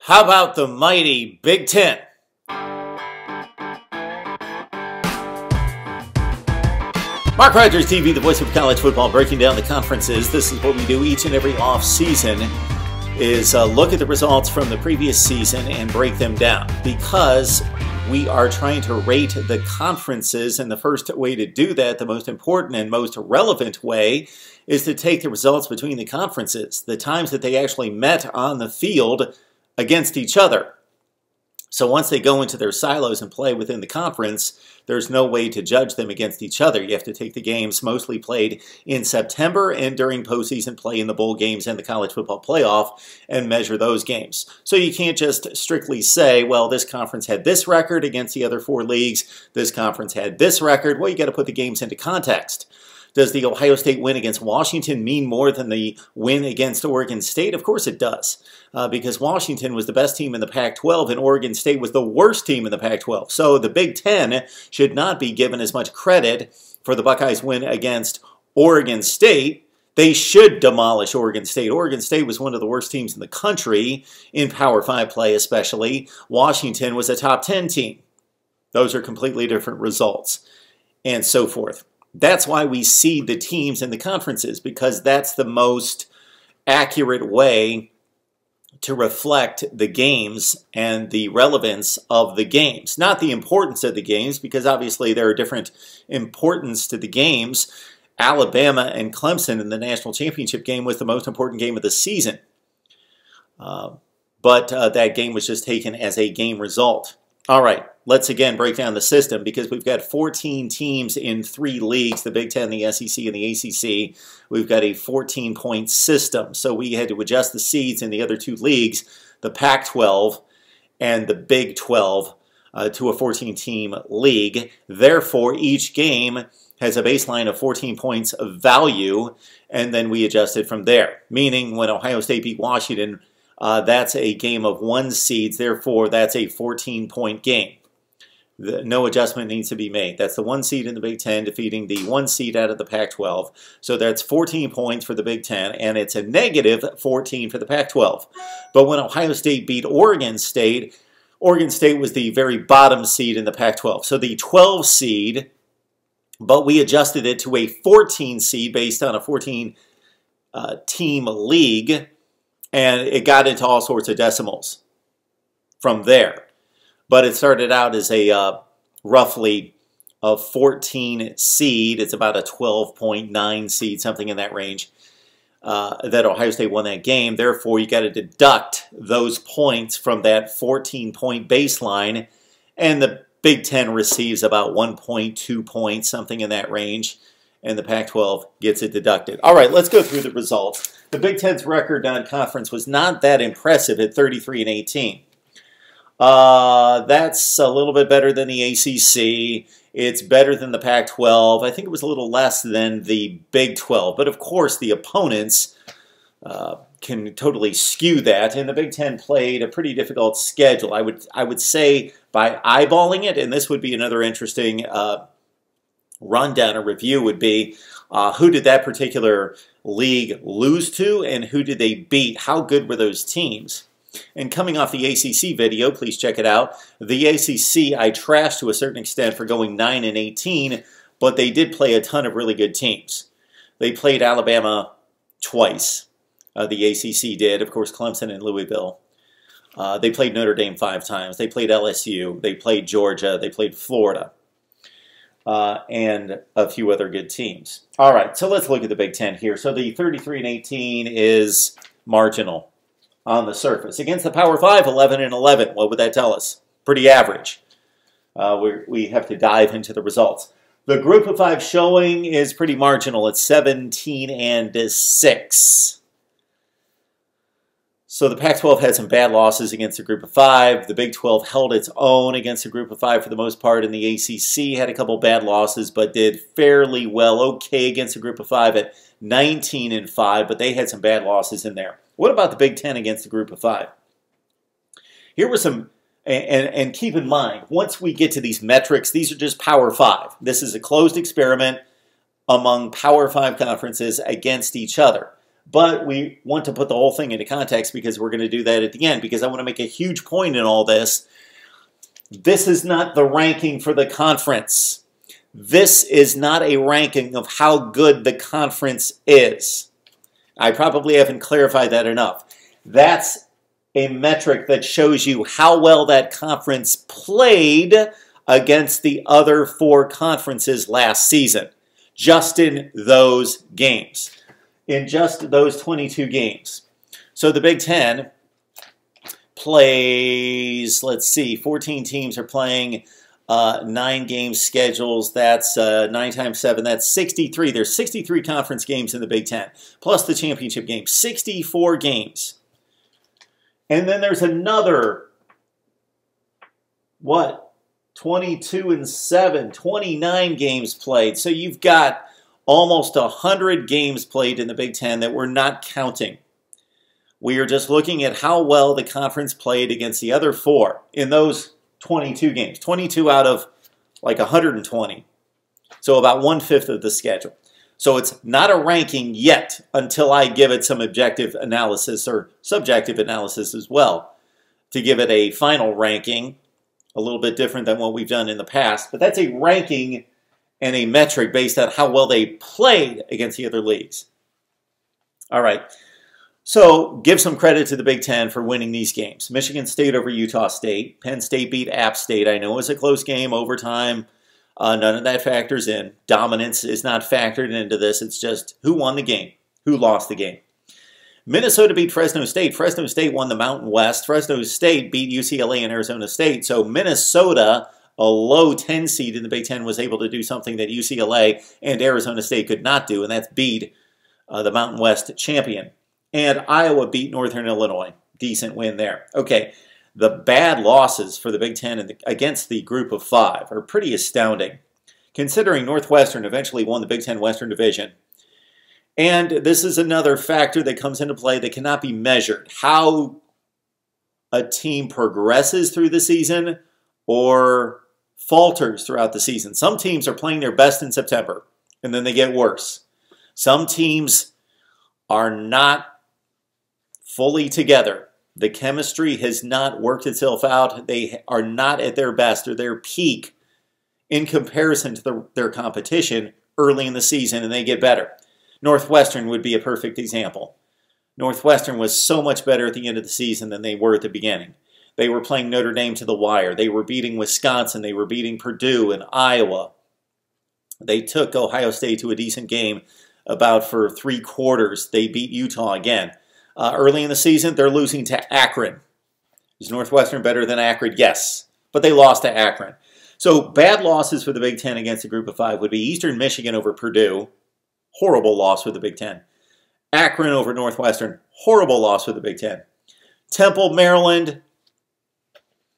How about the mighty Big Ten? MarkRogersTV, the voice of college football, breaking down the conferences. This is what we do each and every off season, is look at the results from the previous season and break them down, because we are trying to rate the conferences, and the first way to do that, the most important and most relevant way, is to take the results between the conferences, the times that they actually met on the field against each other. So once they go into their silos and play within the conference, there's no way to judge them against each other. You have to take the games mostly played in September and during postseason play in the bowl games and the college football playoff and measure those games. So you can't just strictly say, well, this conference had this record against the other four leagues, this conference had this record. Well, you got to put the games into context. Does the Ohio State win against Washington mean more than the win against Oregon State? Of course it does, because Washington was the best team in the Pac-12 and Oregon State was the worst team in the Pac-12. So the Big Ten should not be given as much credit for the Buckeyes' win against Oregon State. They should demolish Oregon State. Oregon State was one of the worst teams in the country, in Power 5 play especially. Washington was a top 10 team. Those are completely different results, and so forth. That's why we seed the teams in the conferences, because that's the most accurate way to reflect the games and the relevance of the games. Not the importance of the games, because obviously there are different importance to the games. Alabama and Clemson in the national championship game was the most important game of the season. But that game was just taken as a game result. All right, let's again break down the system, because we've got 14 teams in 3 leagues, the Big Ten, the SEC, and the ACC. We've got a 14-point system, so we had to adjust the seeds in the other 2 leagues, the Pac-12 and the Big 12, to a 14-team league. Therefore, each game has a baseline of 14 points of value, and then we adjusted from there, meaning when Ohio State beat Washington, that's a game of 1 seeds, therefore that's a 14-point game. No adjustment needs to be made. That's the 1 seed in the Big Ten defeating the 1 seed out of the Pac-12. So that's 14 points for the Big Ten, and it's a negative 14 for the Pac-12. But when Ohio State beat Oregon State was the very bottom seed in the Pac-12. So the 12 seed, but we adjusted it to a 14 seed based on a 14-team league, and it got into all sorts of decimals from there. But it started out as a roughly a 14 seed. It's about a 12.9 seed, something in that range, that Ohio State won that game. Therefore, you got to deduct those points from that 14-point baseline, and the Big Ten receives about 1.2 points, something in that range, and the Pac-12 gets it deducted. All right, let's go through the results. The Big Ten's record non-conference was not that impressive at 33-18. That's a little bit better than the ACC. It's better than the Pac-12. I think it was a little less than the Big 12. But of course, the opponents can totally skew that. And the Big Ten played a pretty difficult schedule. I would say by eyeballing it, and this would be another interesting rundown or review, would be who did that particular league lose to and who did they beat? How good were those teams? And coming off the ACC video, please check it out. The ACC I trashed to a certain extent for going 9-18, but they did play a ton of really good teams. They played Alabama twice. The ACC did, of course, Clemson and Louisville. They played Notre Dame 5 times. They played LSU. They played Georgia. They played Florida. And a few other good teams. All right, so let's look at the Big Ten here. So the 33-18 is marginal on the surface. Against the Power 5, 11-11. What would that tell us? Pretty average. We have to dive into the results. The Group of 5 showing is pretty marginal. It's 17-6. So the Pac-12 had some bad losses against the Group of 5. The Big 12 held its own against the Group of 5 for the most part, and the ACC had a couple bad losses, but did fairly well, okay against the Group of 5 at 19-5, but they had some bad losses in there. What about the Big Ten against the Group of 5? Here were some, and keep in mind, once we get to these metrics, these are just Power 5. This is a closed experiment among Power 5 conferences against each other. But we want to put the whole thing into context because we're going to do that at the end, because I want to make a huge point in all this. This is not the ranking for the conference. This is not a ranking of how good the conference is. I probably haven't clarified that enough. That's a metric that shows you how well that conference played against the other 4 conferences last season, just in those games, in just those 22 games. So the Big Ten plays, let's see, 14 teams are playing 9-game schedules. That's 9 times 7, that's 63. There's 63 conference games in the Big Ten, plus the championship game, 64 games. And then there's another, 22 and 7, 29 games played. So you've got almost 100 games played in the Big Ten that we're not counting. We are just looking at how well the conference played against the other 4 in those 22 games. 22 out of like 120. So about 1/5 of the schedule. So it's not a ranking yet until I give it some objective analysis or subjective analysis as well to give it a final ranking, a little bit different than what we've done in the past. But that's a ranking and a metric based on how well they played against the other leagues. All right. So give some credit to the Big Ten for winning these games. Michigan State over Utah State. Penn State beat App State. I know it was a close game, overtime. None of that factors in. Dominance is not factored into this. It's just who won the game, who lost the game. Minnesota beat Fresno State. Fresno State won the Mountain West. Fresno State beat UCLA and Arizona State. So Minnesota, a low 10 seed in the Big Ten, was able to do something that UCLA and Arizona State could not do, and that's beat the Mountain West champion. And Iowa beat Northern Illinois. Decent win there. Okay. The bad losses for the Big Ten against the group of 5 are pretty astounding, considering Northwestern eventually won the Big Ten Western Division. And this is another factor that comes into play that cannot be measured. How a team progresses through the season or falters throughout the season. Some teams are playing their best in September, and then they get worse. Some teams are not fully together. The chemistry has not worked itself out. They are not at their best or their peak in comparison to their competition early in the season, and they get better. Northwestern would be a perfect example. Northwestern was so much better at the end of the season than they were at the beginning. They were playing Notre Dame to the wire. They were beating Wisconsin. They were beating Purdue and Iowa. They took Ohio State to a decent game about for 3 quarters. They beat Utah again. Early in the season, they're losing to Akron. Is Northwestern better than Akron? Yes, but they lost to Akron. So bad losses for the Big Ten against a group of 5 would be Eastern Michigan over Purdue. Horrible loss for the Big Ten. Akron over Northwestern. Horrible loss for the Big Ten. Temple, Maryland.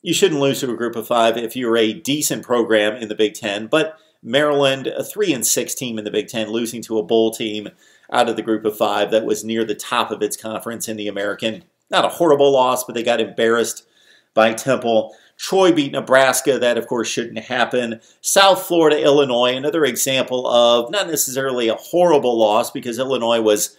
You shouldn't lose to a group of 5 if you're a decent program in the Big Ten, but Maryland, a 3-6 team in the Big Ten, losing to a bowl team out of the group of 5 that was near the top of its conference in the American. Not a horrible loss, but they got embarrassed by Temple. Troy beat Nebraska. That, of course, shouldn't happen. South Florida, Illinois, another example of not necessarily a horrible loss because Illinois was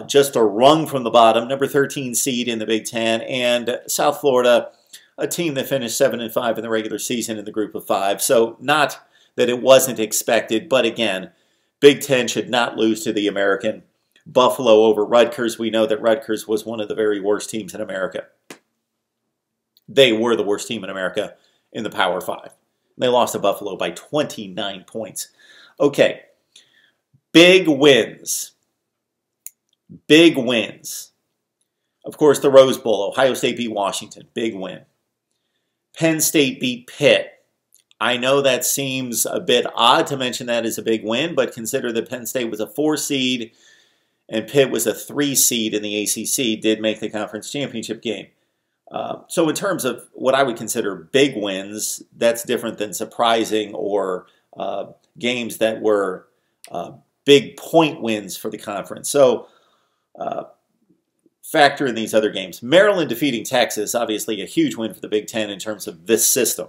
just a rung from the bottom, number 13 seed in the Big Ten, and South Florida, a team that finished 7-5 in the regular season in the group of 5. So not that it wasn't expected, but again, Big Ten should not lose to the American. Buffalo over Rutgers. We know that Rutgers was one of the very worst teams in America. They were the worst team in America in the Power 5. They lost to Buffalo by 29 points. Okay, big wins. Big wins. Of course, the Rose Bowl. Ohio State beat Washington. Big win. Penn State beat Pitt. I know that seems a bit odd to mention that as a big win, but consider that Penn State was a 4 seed and Pitt was a 3 seed in the ACC, did make the conference championship game. So in terms of what I would consider big wins, that's different than surprising or games that were big point wins for the conference. So factor in these other games. Maryland defeating Texas, obviously a huge win for the Big Ten in terms of this system,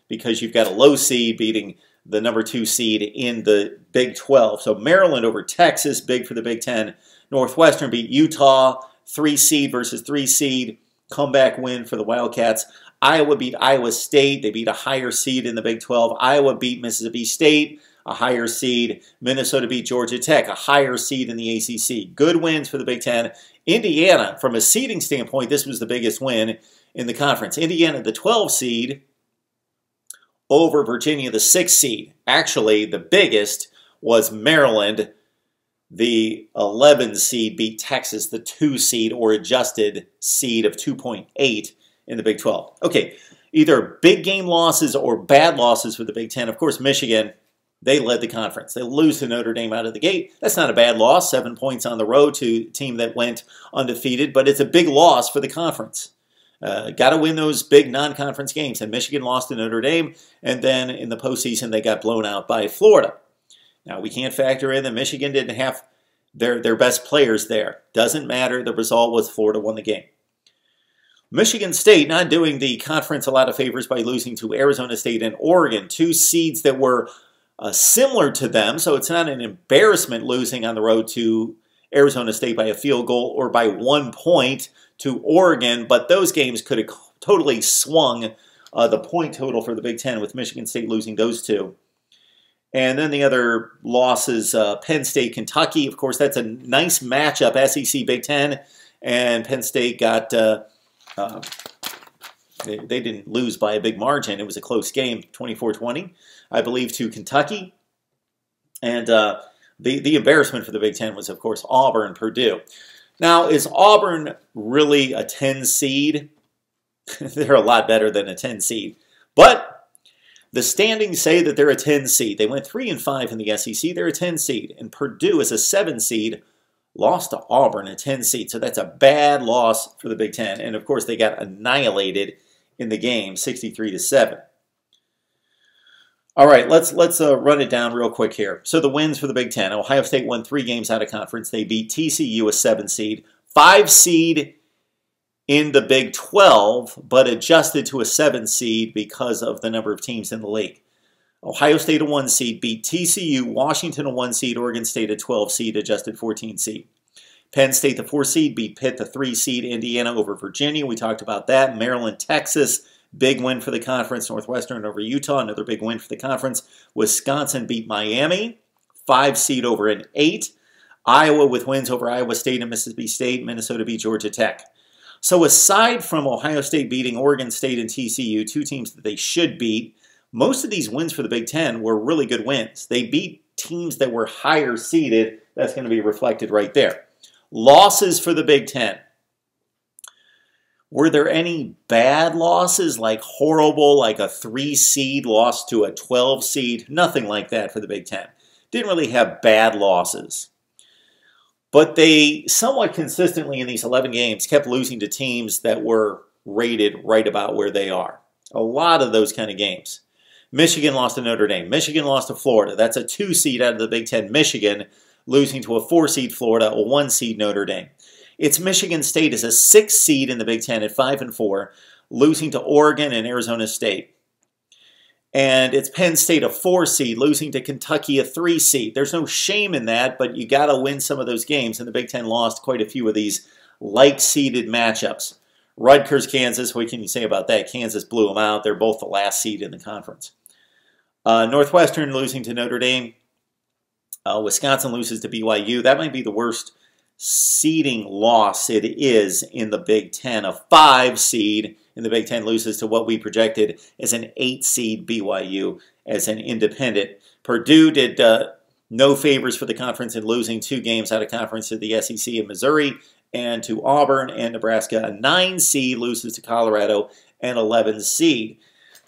because you've got a low seed beating the number 2 seed in the Big 12. So Maryland over Texas, big for the Big Ten. Northwestern beat Utah, 3 seed versus 3 seed. Comeback win for the Wildcats. Iowa beat Iowa State. They beat a higher seed in the Big 12. Iowa beat Mississippi State, a higher seed. Minnesota beat Georgia Tech, a higher seed in the ACC. Good wins for the Big Ten. Indiana, from a seeding standpoint, this was the biggest win in the conference. Indiana, the 12 seed, over Virginia, the 6 seed. Actually, the biggest was Maryland. The 11 seed beat Texas, the 2 seed or adjusted seed of 2.8 in the Big 12. Okay, either big game losses or bad losses for the Big Ten. Of course, Michigan, they led the conference. They lose to Notre Dame out of the gate. That's not a bad loss, 7 points on the road to a team that went undefeated, but it's a big loss for the conference. Got to win those big non-conference games. And Michigan lost to Notre Dame, and then in the postseason they got blown out by Florida. Now, we can't factor in that Michigan didn't have their best players there. Doesn't matter. The result was Florida won the game. Michigan State not doing the conference a lot of favors by losing to Arizona State and Oregon, 2 seeds that were similar to them, so it's not an embarrassment losing on the road to Arizona State by a field goal or by 1 point to Oregon, but those games could have totally swung the point total for the Big Ten with Michigan State losing those 2. And then the other losses, Penn State, Kentucky. Of course, that's a nice matchup, SEC Big Ten. And Penn State got, they didn't lose by a big margin. It was a close game, 24-20, I believe, to Kentucky. And the embarrassment for the Big Ten was, of course, Auburn, Purdue. Now, is Auburn really a 10 seed? They're a lot better than a 10 seed. But the standings say that they're a 10 seed. They went 3-5 in the SEC. They're a 10 seed. And Purdue is a 7 seed, lost to Auburn, a 10 seed. So that's a bad loss for the Big Ten. And, of course, they got annihilated in the game, 63-7. All right, let's run it down real quick here. So the wins for the Big Ten. Ohio State won 3 games out of conference. They beat TCU, a 7 seed. 5 seed in the Big 12, but adjusted to a 7 seed because of the number of teams in the league. Ohio State, a 1 seed, beat TCU, Washington, a 1 seed, Oregon State, a 12 seed, adjusted 14 seed. Penn State, the 4 seed, beat Pitt, the 3 seed, Indiana over Virginia. We talked about that. Maryland, Texas, big win for the conference. Northwestern over Utah, another big win for the conference. Wisconsin beat Miami, 5 seed over an 8. Iowa with wins over Iowa State and Mississippi State. Minnesota beat Georgia Tech. So aside from Ohio State beating Oregon State and TCU, 2 teams that they should beat, most of these wins for the Big Ten were really good wins. They beat teams that were higher seeded. That's going to be reflected right there. Losses for the Big Ten. Were there any bad losses, like horrible, like a 3 seed lost to a 12 seed? Nothing like that for the Big Ten. Didn't really have bad losses. But they somewhat consistently in these 11 games kept losing to teams that were rated right about where they are. A lot of those kind of games. Michigan lost to Notre Dame. Michigan lost to Florida. That's a 2 seed out of the Big Ten. Michigan losing to a 4 seed Florida, a 1 seed Notre Dame. It's Michigan State as a 6 seed in the Big Ten at 5-4, losing to Oregon and Arizona State. And it's Penn State, a 4 seed, losing to Kentucky, a 3 seed. There's no shame in that, but you got to win some of those games. And the Big Ten lost quite a few of these like-seeded matchups. Rutgers, Kansas, what can you say about that? Kansas blew them out. They're both the last seed in the conference. Northwestern losing to Notre Dame. Wisconsin loses to BYU. That might be the worst seeding loss it is in the Big Ten. A 5 seed in the Big Ten loses to what we projected as an 8 seed BYU as an independent. Purdue did no favors for the conference in losing 2 games out of conference to the SEC in Missouri and to Auburn and Nebraska. A 9 seed loses to Colorado, an 11 seed.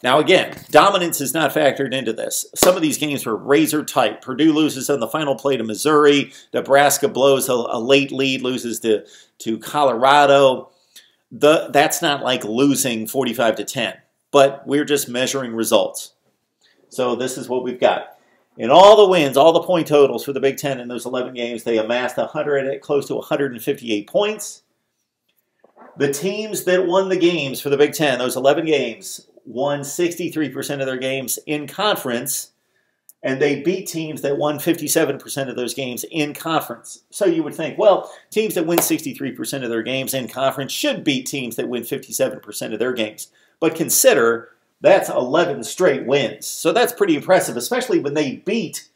Now again, dominance is not factored into this. Some of these games were razor tight. Purdue loses on the final play to Missouri. Nebraska blows a late lead, loses to Colorado. That's not like losing 45-10, but we're just measuring results. So this is what we've got. In all the wins, all the point totals for the Big Ten in those 11 games, they amassed close to 158 points. The teams that won the games for the Big Ten, those 11 games, won 63% of their games in conference, and they beat teams that won 57% of those games in conference. So you would think, well, teams that win 63% of their games in conference should beat teams that win 57% of their games. But consider that's 11 straight wins. So that's pretty impressive, especially when they beat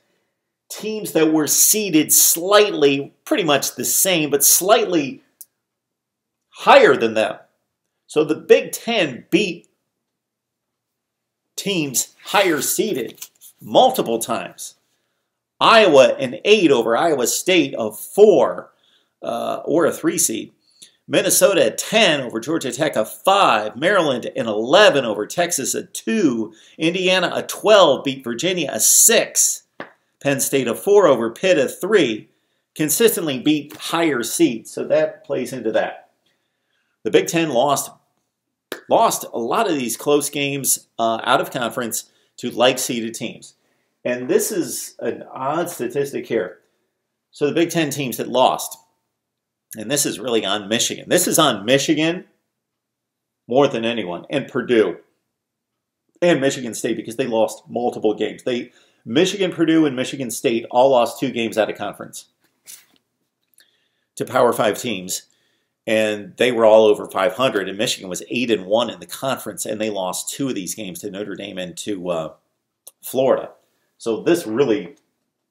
teams that were seeded slightly, pretty much the same, but slightly higher than them. So the Big Ten beat teams higher seeded multiple times. Iowa an 8 over Iowa State, a 4 or a 3 seed. Minnesota a 10 over Georgia Tech, a 5. Maryland an 11 over Texas, a 2. Indiana a 12 beat Virginia, a 6. Penn State a 4 over Pitt, a 3. Consistently beat higher seeds, so that plays into that. The Big Ten lost a lot of these close games out of conference to like-seeded teams. And this is an odd statistic here. So the Big Ten teams that lost, and this is really on Michigan. This is on Michigan more than anyone, and Purdue and Michigan State, because they lost multiple games. Michigan, Purdue, and Michigan State all lost 2 games out of conference to Power 5 teams. And they were all over 500, and Michigan was 8-1 in the conference, and they lost 2 of these games to Notre Dame and to Florida. So this really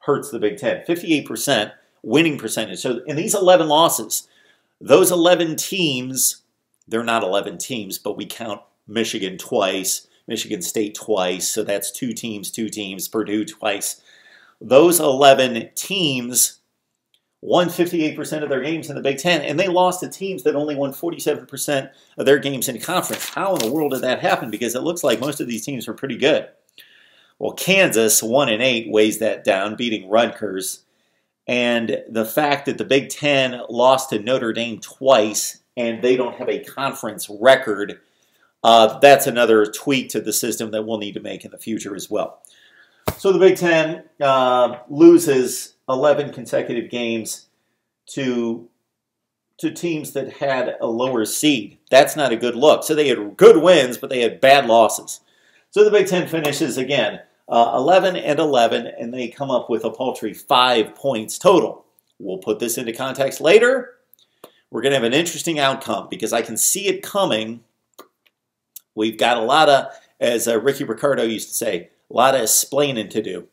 hurts the Big Ten. 58% winning percentage. So in these 11 losses, those 11 teams, they're not 11 teams, but we count Michigan twice, Michigan State twice, so that's 2 teams, Purdue twice. Those 11 teams won 58% of their games in the Big Ten, and they lost to teams that only won 47% of their games in conference. How in the world did that happen? Because it looks like most of these teams were pretty good. Well, Kansas, 1-8, weighs that down, beating Rutgers. And the fact that the Big Ten lost to Notre Dame twice, and they don't have a conference record, that's another tweak to the system that we'll need to make in the future as well. So the Big Ten loses 11 consecutive games to teams that had a lower seed. That's not a good look. So they had good wins, but they had bad losses. So the Big Ten finishes again 11-11, and they come up with a paltry 5 points total. We'll put this into context later. We're going to have an interesting outcome because I can see it coming. We've got a lot of, as Ricky Ricardo used to say, a lot of explaining to do.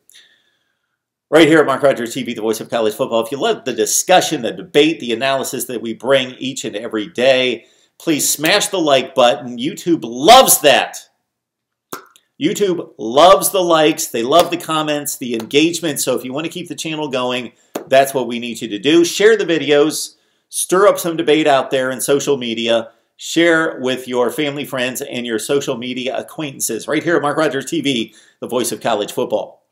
Right here at MarkRogersTV, the voice of college football. If you love the discussion, the debate, the analysis that we bring each and every day, please smash the like button. YouTube loves that. YouTube loves the likes. They love the comments, the engagement. So if you want to keep the channel going, that's what we need you to do. Share the videos. Stir up some debate out there in social media. Share with your family, friends, and your social media acquaintances. Right here at MarkRogersTV, the voice of college football.